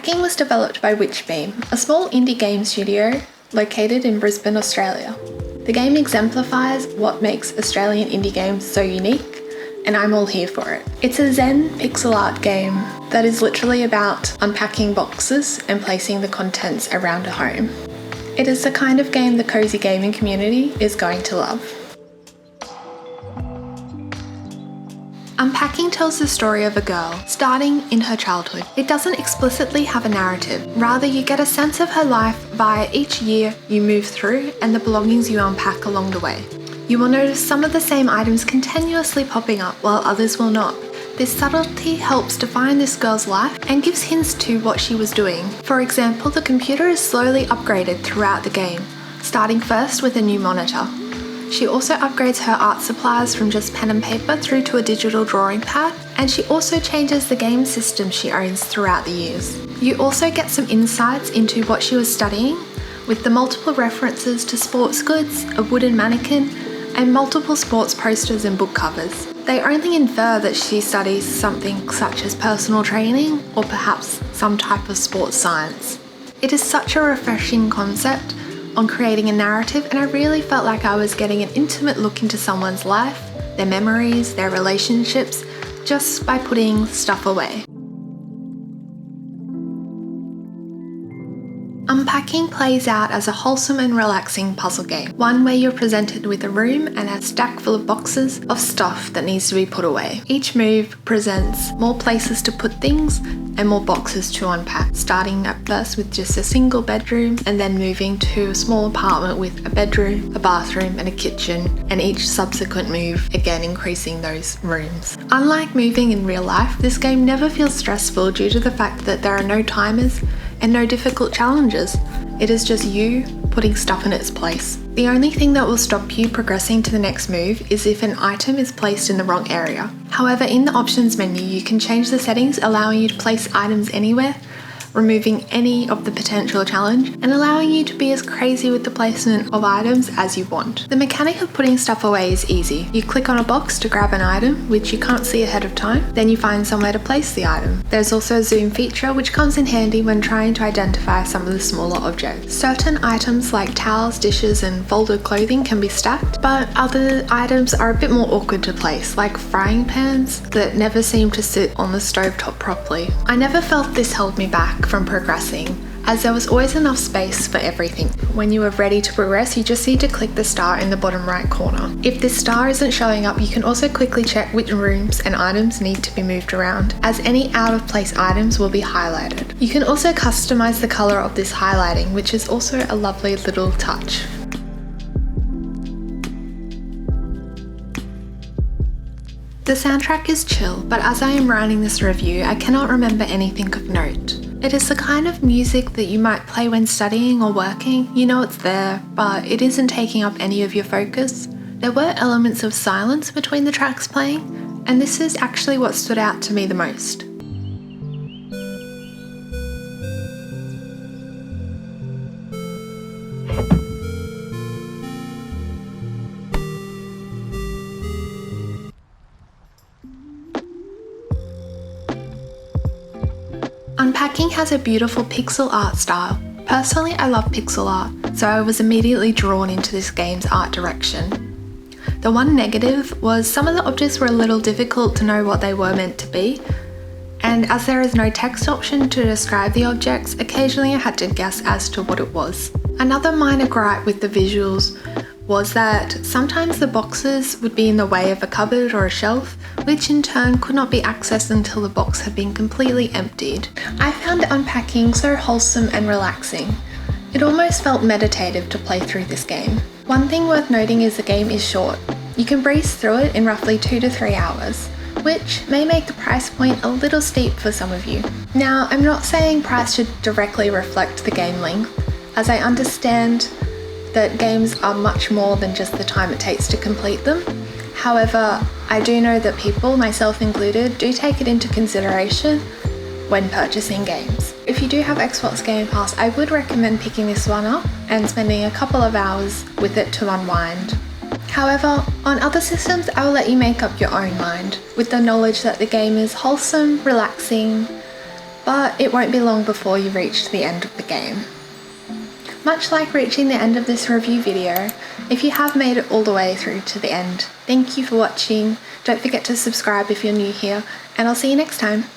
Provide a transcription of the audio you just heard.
Unpacking was developed by Witchbeam, a small indie game studio located in Brisbane, Australia. The game exemplifies what makes Australian indie games so unique, and I'm all here for it. It's a zen pixel art game that is literally about unpacking boxes and placing the contents around a home. It is the kind of game the cozy gaming community is going to love. Unpacking tells the story of a girl starting in her childhood. It doesn't explicitly have a narrative, rather you get a sense of her life via each year you move through and the belongings you unpack along the way. You will notice some of the same items continuously popping up while others will not. This subtlety helps define this girl's life and gives hints to what she was doing. For example, the computer is slowly upgraded throughout the game, starting first with a new monitor. She also upgrades her art supplies from just pen and paper through to a digital drawing pad, and she also changes the game system she owns throughout the years. You also get some insights into what she was studying, with the multiple references to sports goods, a wooden mannequin, and multiple sports posters and book covers. They only infer that she studies something such as personal training or perhaps some type of sports science. It is such a refreshing concept on creating a narrative, and I really felt like I was getting an intimate look into someone's life, their memories, their relationships, just by putting stuff away. Unpacking plays out as a wholesome and relaxing puzzle game, one where you're presented with a room and a stack full of boxes of stuff that needs to be put away. Each move presents more places to put things and more boxes to unpack, starting at first with just a single bedroom and then moving to a small apartment with a bedroom, a bathroom and a kitchen, and each subsequent move again increasing those rooms. Unlike moving in real life, this game never feels stressful due to the fact that there are no timers and no difficult challenges. It is just you putting stuff in its place. The only thing that will stop you progressing to the next move is if an item is placed in the wrong area. However, in the options menu, you can change the settings, allowing you to place items anywhere, removing any of the potential challenge, and allowing you to be as crazy with the placement of items as you want. The mechanic of putting stuff away is easy. You click on a box to grab an item, which you can't see ahead of time, then you find somewhere to place the item. There's also a zoom feature, which comes in handy when trying to identify some of the smaller objects. Certain items like towels, dishes, and folded clothing can be stacked, but other items are a bit more awkward to place, like frying pans that never seem to sit on the stovetop properly. I never felt this held me back from progressing, as there was always enough space for everything. When you are ready to progress, you just need to click the star in the bottom right corner. If this star isn't showing up, you can also quickly check which rooms and items need to be moved around, as any out of place items will be highlighted. You can also customize the color of this highlighting, which is also a lovely little touch. The soundtrack is chill, but as I am writing this review, I cannot remember anything of note. It is the kind of music that you might play when studying or working. You know it's there, but it isn't taking up any of your focus. There were elements of silence between the tracks playing, and this is actually what stood out to me the most. Unpacking has a beautiful pixel art style. Personally, I love pixel art, so I was immediately drawn into this game's art direction. The one negative was some of the objects were a little difficult to know what they were meant to be, and as there is no text option to describe the objects, occasionally I had to guess as to what it was. Another minor gripe with the visuals was that sometimes the boxes would be in the way of a cupboard or a shelf, which in turn could not be accessed until the box had been completely emptied. I found Unpacking so wholesome and relaxing. It almost felt meditative to play through this game. One thing worth noting is the game is short. You can breeze through it in roughly 2 to 3 hours, which may make the price point a little steep for some of you. Now, I'm not saying price should directly reflect the game length, as I understand that games are much more than just the time it takes to complete them. However, I do know that people, myself included, do take it into consideration when purchasing games. If you do have Xbox Game Pass, I would recommend picking this one up and spending a couple of hours with it to unwind. However, on other systems, I will let you make up your own mind, with the knowledge that the game is wholesome, relaxing, but it won't be long before you reach the end of the game. Much like reaching the end of this review video, if you have made it all the way through to the end, thank you for watching. Don't forget to subscribe if you're new here, and I'll see you next time.